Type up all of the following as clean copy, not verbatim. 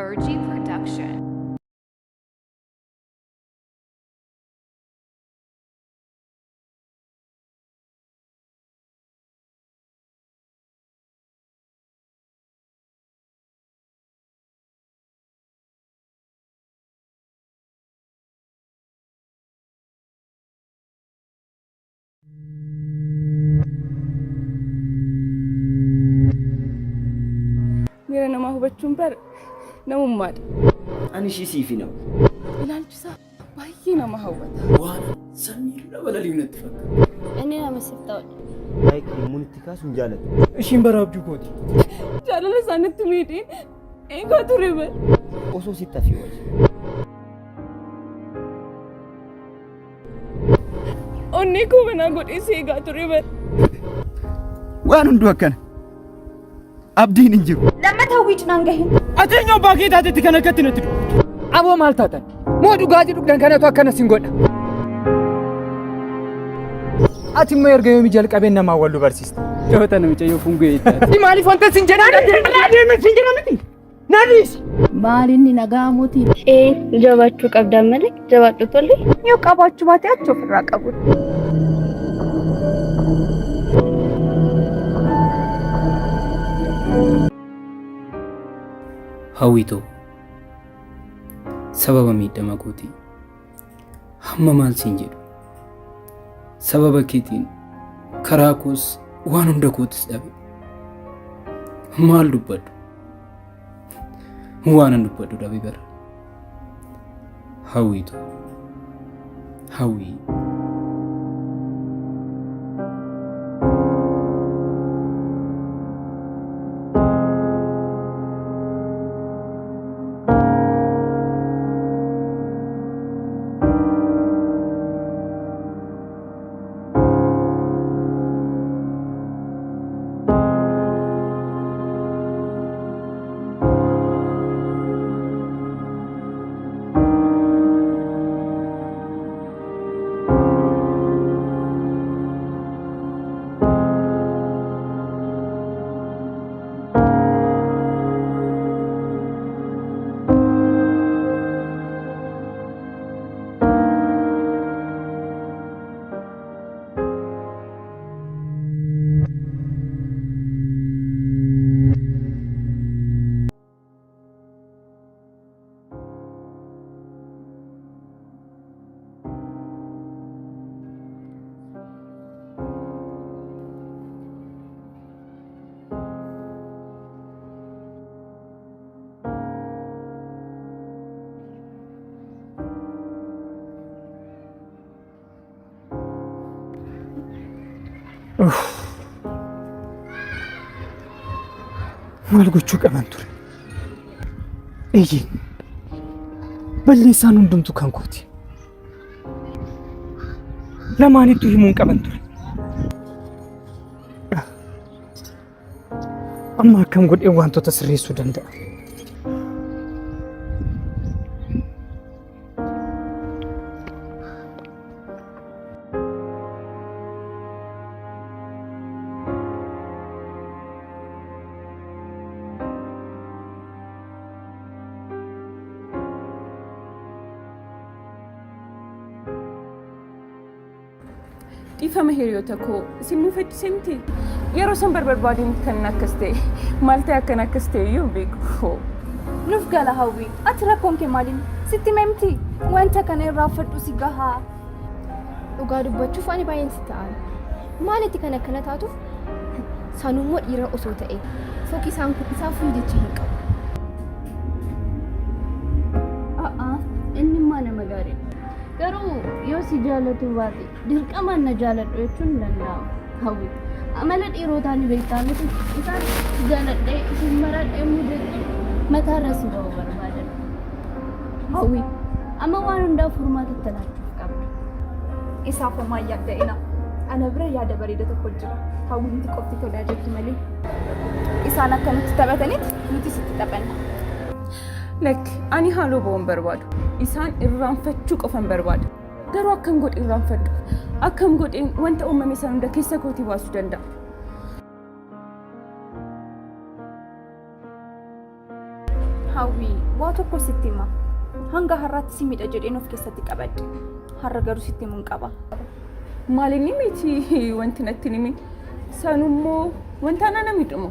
Virgie Production. Mira nama hubachun bar namummad. Ani shi sifi nam. Ilaalchisa baay'ee nama hawwata. Waan samii dabalaliif natti fakkaata. Inni nama siftaa'udha. Like immunitti kaasuun jaalatu. Ishiin baraabduu kooti. Jaalala isaanitti miidhiin eegaa ture bar. Osoo sitti hafee wajji. Onni koo banaa godhee eegaa ture bar. Waan hunduu akkana. Abdiin hin jiru. Lammata hawwii cinaan gahin. Ateenyoo baakee taatetti kan akkatti natti dhufu. Aboo maal taatan? Moo dhugaatii dhugdan kanatu akkana sin godha? Ati immoo erga yoomii jalqabeen namaa wal barsiista. Joota namicha yoo fungee itti. Maaliif wanta sin jedhaan? Adeemaa sin jedhaan miti. Naadis. Maalinni nagaa mootii. Jabaachuu qabdaan malee jabaadhu tolle. Yoo qabaachuu baate achi ofirraa qabu. Hawwii sababa miidhama kooti hamma maal siin jedhu sababa keetiin karaa koos waan hunda kootis dhabe maal dubbadhu waan dubbadhu dhabe bara Hawwii Maal gochuu qaban ture? Eeyyee balleessaan hundumtu kan kooti. Lamaanittuu himuun qaban ture. Amma akkam godhee wantoota sirreessuu danda'a? Dhiifama hiriyoota koo simmuu faccise miti. Yeroo san barbaadeen kan akkas ta'e maal ta'e akkan akkas ta'e iyyuu beeku. Nuuf gala hawwii. Ati rakkoon kee maaliin? Sitti memti. Wanta kana irraa fadhu si gahaa. Dhugaa dubbachuuf ani baay'een si ta'an. Maalitti kan akkana taatuuf? Sanummoo dhiira osoo ta'e. Foqi isaan kun isaa fuudicha hin qabu. Inni maa nama gaariidha. Garuu yoo si jaalatu baate dirqamaan na jaaladhu jechuun hin danda'amu. Hawwii amala dhiirotaa ni beektaa miti isaan jaaladhee isin maradhee mudate mataarra si ba'u barbaadan. Hawwii amma waan hundaa furmaatatti laachuuf qabda. Isaaf homaa yaadda'ina. Ana bira yaada bareeda tokko jira. Hawwiinti qofti tolaa jirti malee. Isaan akka nuti taphatanitti nuti sitti taphanna. Lakki ani haaloo ba'uun barbaadu. Isaan irraanfachuu qofan barbaada. Garuu akkam godhe irraanfadhu. Akkam godheen wanta uumame san hunda keessa kootii baasuu danda'a. Hawwii waa tokko sitti hima. Hanga har'aatti si miidha jedheen of keessatti qabadhe. Har'a garuu sitti himuun qaba. Maalinni miti wanti natti himi. Sanummoo wanta ana miidhamu.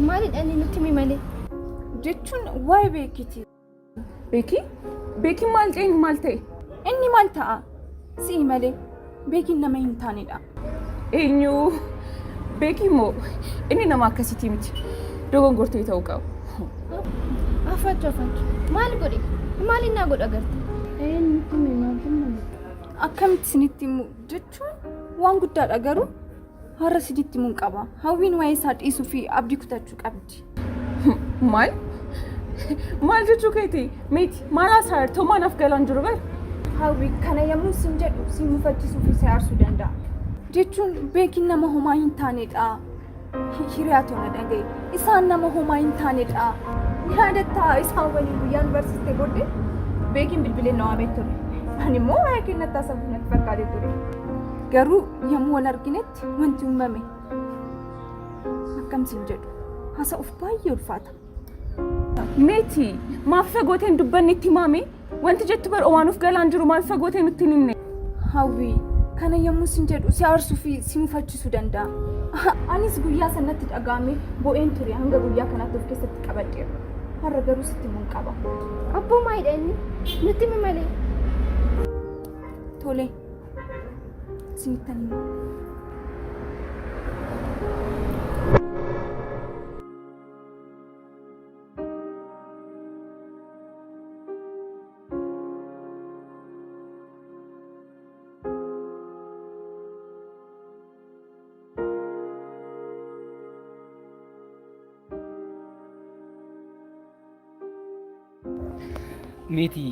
Maalidha inni nutti himi malee? Jechuun waa'ee beekiti. Beeki? Beeki maal ta'e maal ta'e? Inni maal ta'a? Si'i malee beekiin nama hin taanedha. Eenyu? Beeki moo inni nama akkasitti miti. Dogongortee ta'uu qabu. Afaachu. Maal godhe? Maal innaa godha garte? Nutti himi maal Akkamitti sinitti himu jechuun waan guddaadha garuu har'a sinitti himuun qaba. Hawwiin waa'ee isaa dhiisuu fi abdii kutachuu qabdi. Maal? Maal jechuu keeti? Miti maal haasa'artoo maanaaf galaan jiru bar? Hawwii kana yommuu sin jedhu si mufachiisuu fi si aarsuu danda'a. Jechuun beekiin nama homaa hin taanedha. Hiriyaa toona dhagaye. Isaan nama homaa hin taanedha. Yaadatta isaan waliin guyyaan barsiistee booddee beekiin bilbileen na waamee ture. Ani immoo waa'ee kennatti haasa'uuf natti fakkaatee ture. Garuu yommuu wal arginetti wanti uumame akkamsiin jedhu haasa'uuf baay'ee ulfaata. Meeti maaf fagooteen dubbanni itti himaame wanti jettu bar waanuuf galaan jiru maaf fagooteen nutti hin himne. Hawwii kana yommuu sin jedhu si aarsuu fi si mufachiisuu danda'a. Anis guyyaa sanatti dhagaame bo'een ture hanga guyyaa kanaatti of keessatti qabadheera. Har'a garuu sitti himuun qaba. Abboo maalidha inni? Nutti himi malee. Tole. Sinittan himu. Miti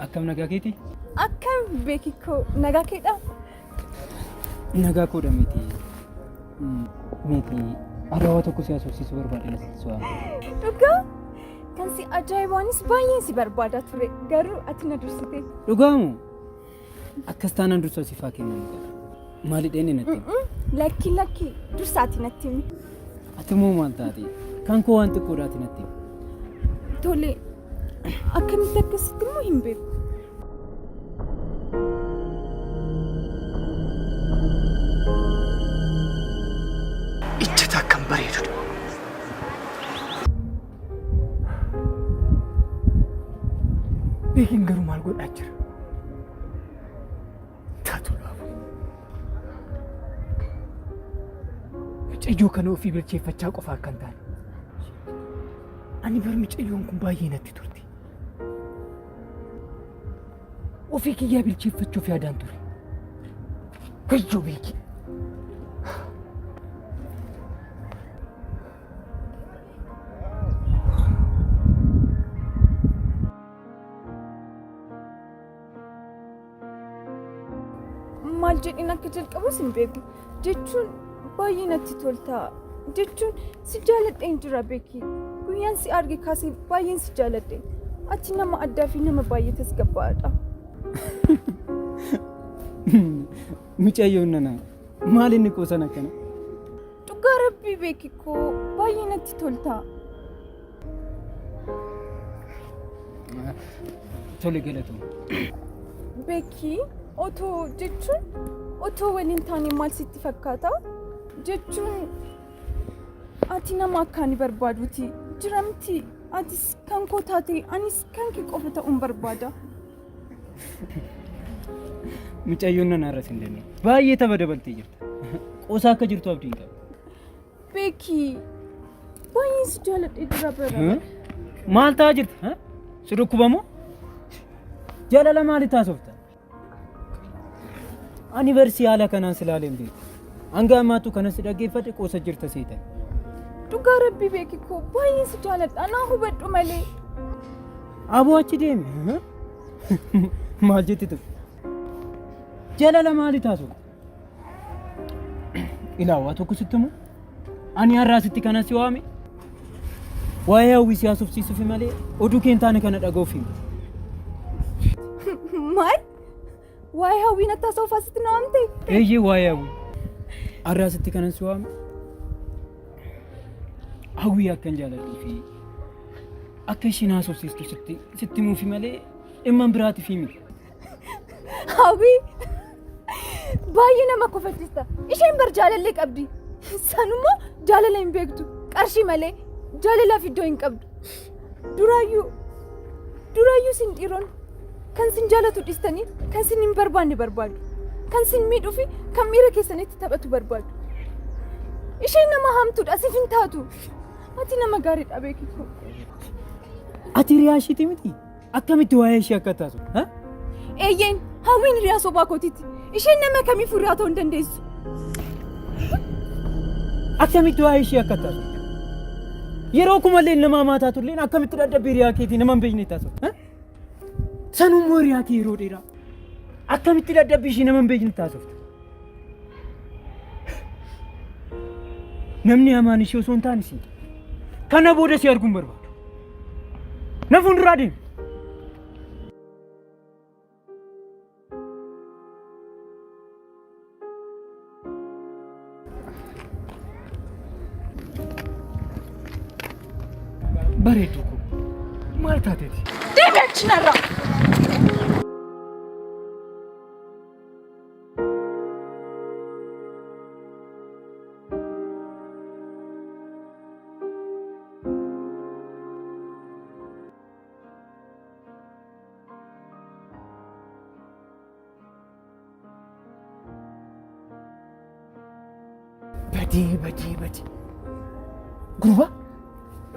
akkam nagaa keeti? Akkam beekikoo nagaa keedha? Nagaa koodha miti. Miti adawaa tokko si haasofsiisuu barbaade natti su'aala. Dhugaa? Kan si ajaa'ibaanis baay'een si barbaadaa ture garuu ati na dursite. Dhugaamu? Akkas taanaan dursa siifaa kennan qaba. Maalidha inni natti? Lakki dursaati natti himi. Ati moo maal taate? Kan koo waan xiqqoodhaati natti himi. Tole. Akkamitti akkasitti immoo hin beeku. Ijjata akkam bareedudha. Beekiin garuu maal godhaa jira? Taatu laafu. Mucayyoo kana ofii bilcheeffachaa qofa akka hin taane. Ani bar mucayyoon kun baay'ee natti turte. Ofii kiyyaa bilcheeffachuuf yaadaan ture. Gayyoo beeki. Maal jedhin akka jalqabus hin beeku. Jechuun baay'ee natti tolta. Jechuun si jaaladheen jira beeki. Guyyaan si arge kaasee baay'een si jaaladhe. Ati nama addaa fi nama baay'ee tasgabbaa'aadha. Mucayyoon nana maal inni qoosan akkana? Dhugaa rabbii beekikoo baay'ee natti tolta. Tole galatoomi. Beekii otoo waliin taane maal sitti fakkaata? Jechuun ati nama akkaani barbaaduti jiramti. Atis kan koo taate anis kan kee qofa ta'uun barbaada. Mucayyoon nana irras hin dandeenye. Baay'ee tapha dabaltee jirta. Qoosaa akka jirtu abdiin qaba. Beekii baay'ee si jaaladhee jira bara. Maal ta'aa jirta? Si dhukkubamoo? Jaalala maali taasofta? Ani barsi haala kanaan silaaleen beeku. Hanga ammaatu kanas dhaggeeffadhe qoosa jirta seetan. Dhugaa rabbii beekikoo baay'ee si jaaladha. Anaa hubadhu malee. Aboo achi deeme. Maal jetti tu? Jaalala maali taasofta? Ilaawaa tokko sitti moo? Ani har'aa sitti kana si waame? Waa'ee hawwii si haasofsiisuuf malee oduu kee hin taane kana dhaga'uuf hima. Maal? Waa'ee hawwii natti haasofaa sitti na waamte? Eeyyee waa'ee hawwii. Har'aa sitti kana si waame? Hawwii akkan jaaladhuu fi akka isheen haasofsiistu sitti muufi malee dhimma biraatiif himi. Hawwii baay'ee nama kofalchista. Isheen bar jaalallee qabdi. Sanummoo jaalala hin beektu. Qarshii malee jaalalaaf iddoo hin qabdu. Duraayyuu sin dhiiroon kan sin jaalatu dhistanii kan sin hin barbaanne barbaadu. Kan sin miidhuu fi kan miira keessanitti taphatu barbaadu. Isheen nama hamtuudha siif hin taatu. Ati nama gaariidha beekitu. Ati riyaa isheeti miti? Akkamitti waa'ee ishee akka taatu? Eeyyeen Hawwiin riyaa sobaa kootiiti. Isheen nama kamiif riyaa ta'uu hin dandeessu. Akkamitti waa'ee ishee akka taatu? Yeroo kumallee nama maataa turleen akkamitti dadhabbii riyaa keetii nama hin beekne taatu? Sanummoo riyaa kee yeroo dheeraa akkamitti dadhabbii ishee nama hin beekne taasiftu? Namni hamaan ishee osoo hin taane si kana booda si arguun barbaadu. Na fuulduraa deemi. Bareedu ko maal taateeti? Deemi achinarraa. Badii. Gurba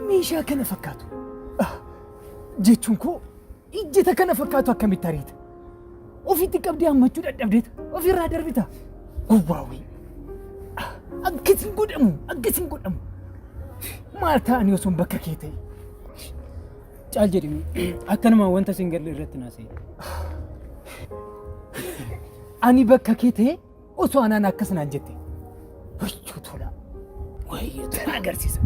meeshaa kana fakkaatu. Jechuun koo ijjita kana fakkaatu akkamitti ariita? Ofitti qabdee hammachuu dadhabdeeta. Ofirraa darbita. Gurbaawii. Akkasiin godhamu. Maal ta'anii osoo bakka kee ta'e? Caal jedhimi akkanuma wanta sin galle irratti naasee. Ani bakka kee ta'e osoo anaan akkas naan jette. Wayyo tola. Wayyo tola agarsiisa.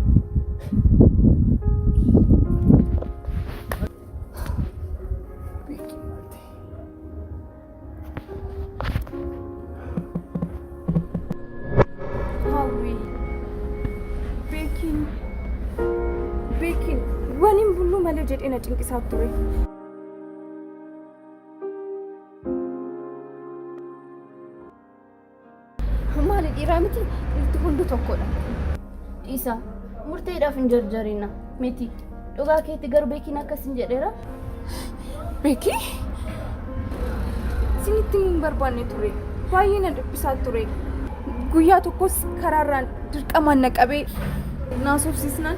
Hawwii. Beekin. Waniin bulluu malee jedhee na cinqisaa ture. Maali dhiiraa miti irti hundi tokkodha. Isa murteedhaaf hin jarjarina miti. Dhugaa keetti garuu beekiin akkasin jedheera. Beekii? Sinitti hin barbaanne ture. Baay'ee na dhiphisaa ture. Guyyaa tokkos karaarraan dirqamaan na qabee naasofsiisnaan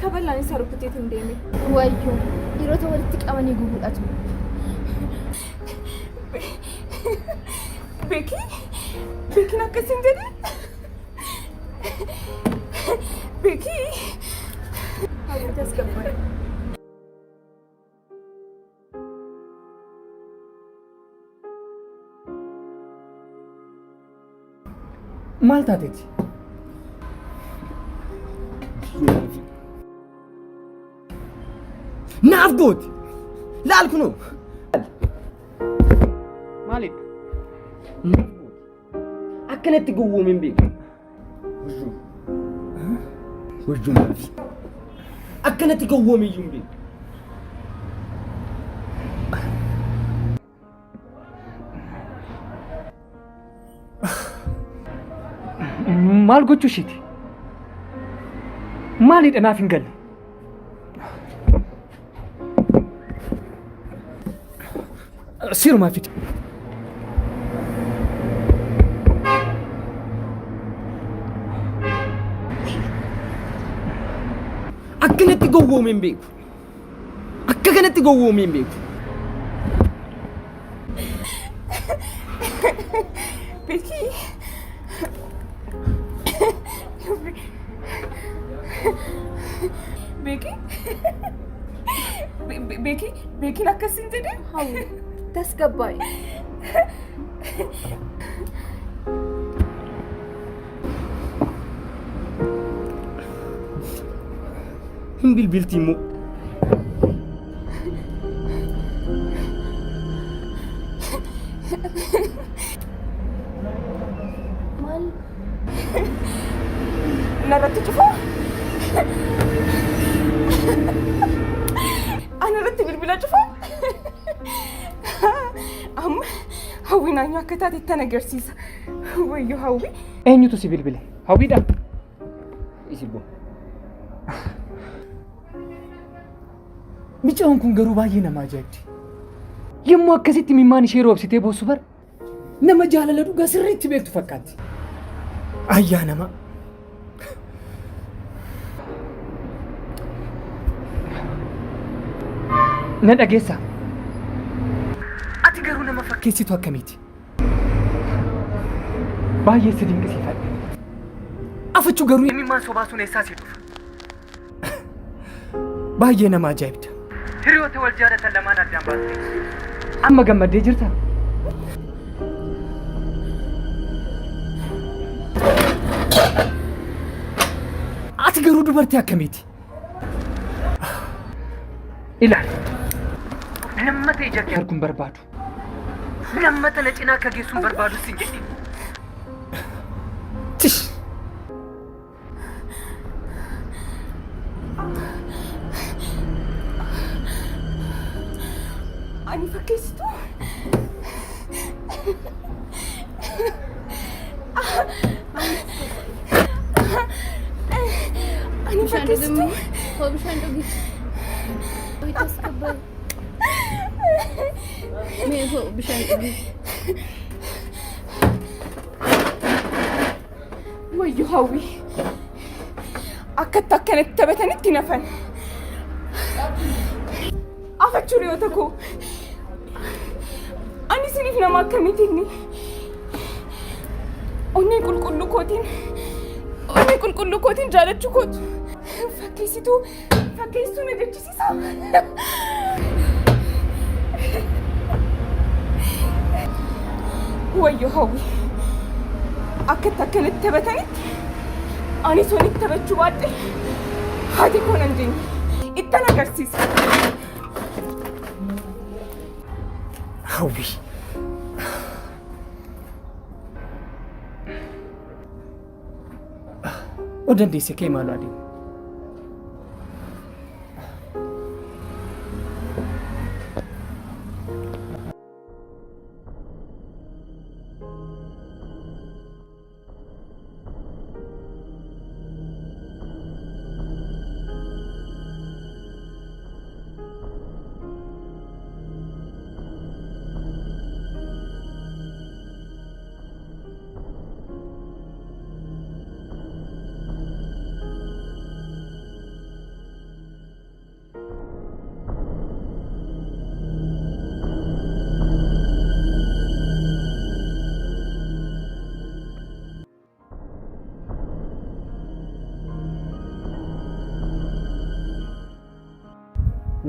kabalaan isa rukuteet hin deeme. Wayyoo dhiirota walitti qabanii gubuudhatu. Beekiin akkasin jedhe? Beekii? Hawwii tasgabbaadha. Maal taateeti? Naaf gooti! Laal kunoo! Maalidha? Naaf gooti. Akkanatti gowwoomin beeku. Wajjum maafi. Akkanatti gowwoomiyyuu hin beeku. Maal gochuu isheeti? Maalidha naaf hin galle? Sirumaa fiti. Akkanatti gowwoomin beeku. Akka kanatti gowwoomin beeku. Beekii? Beekiin akkasin jedhe? Hawwii tasgabbaadha. Hin bilbilti immoo. Maal? Narratti cufaa? naannoo akka taate itti agarsiisa. Wayyoo Hawwii. Eenyutu si bilbile? Hawwiidha. Isibbo. Micoon kun garuu baay'ee nama ajaa'ibdi. Yommuu akkasitti mimmaan ishee roobsitee boossu bara nama jaalala dhugaa sirriitti beektu fakkaatti. Ayyaa nama. Na dhageessaa. Ati garuu nama fakkeessitu akkamiiti? Baay'ee si dinqisiifadhe. Afachuu garuu mimmaan sobaa sun eessaa si dhufa? Baay'ee nama ajaa'ibda. Hiriyoota wal jaalatan lamaan addaan baastee. Amma gammaddee jirta? Ati garuu dubartii akkamiiti? Ilaali. Nammata ija kee arguun barbaadu. Nammata na cinaa akka geessuun barbaadu sin jedhe. Tish! Ani fakkeessitu? Ani fakkeessitu? Bishaan dhugi. Bitas kabbal. Mee bishaan dhugi. Wayyoo Hawwii. Akkatti akkanatti taphatanitti nafan. Afachuu hiriyoota koo. Ani isiniif nama akkamiitiin onnee qulqulluu kootiin jaalachuu kootu fakkeessituu na jechisiisa. Wayyoo Hawwii. Akkatti akkanatti taphatanitti ani sonitti taphachuu baadhe haati koo nan jeenye ittan agarsiisa. Hawwii. O dandeesse kee maaloo adeemu?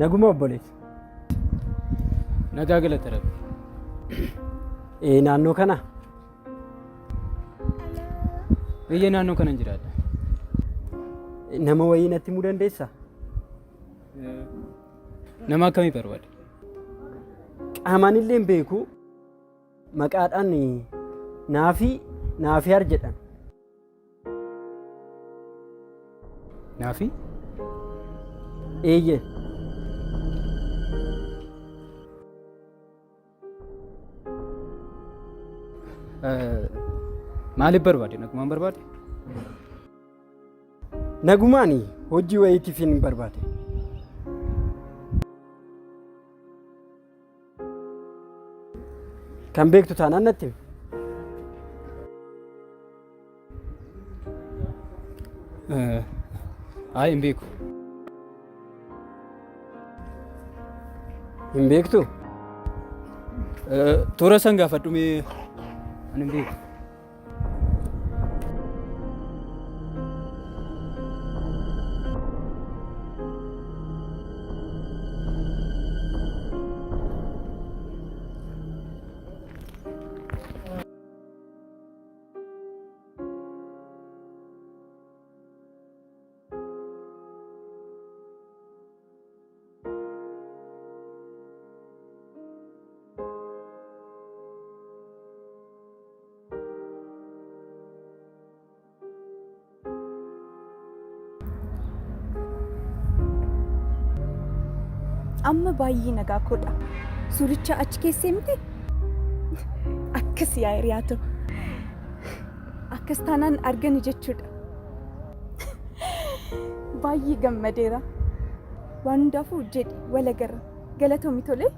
Naguma obboleessa. Nagaa galata rabbi. Naannoo kana? Biyya naannoo kana jiraadha. Nama wayii natti himuu dandeessaa? Nama akkamii barbaada? Qaamaan illee hin beeku. Maqaadhaan Naafiyaar jedhan. Naafi? Eeyyee. Maaliif barbaade? Nagumaan barbaade? Nagumaan hojii wayiitiif hin barbaade. Kan beektu taanaan natti himi. Hin beeku. Hin beektu? Toora san gaafadhu mee ani hin beeku. Amma baay'ee nagaa koodha. Suuricha achi keessee miti? akkas yaa hiriyaatoo. Akkas taanaan argani jechuudha. Baay'ee gammadeera. Waan hundaafuu jedhi wal agarra. Galatoomi tolee.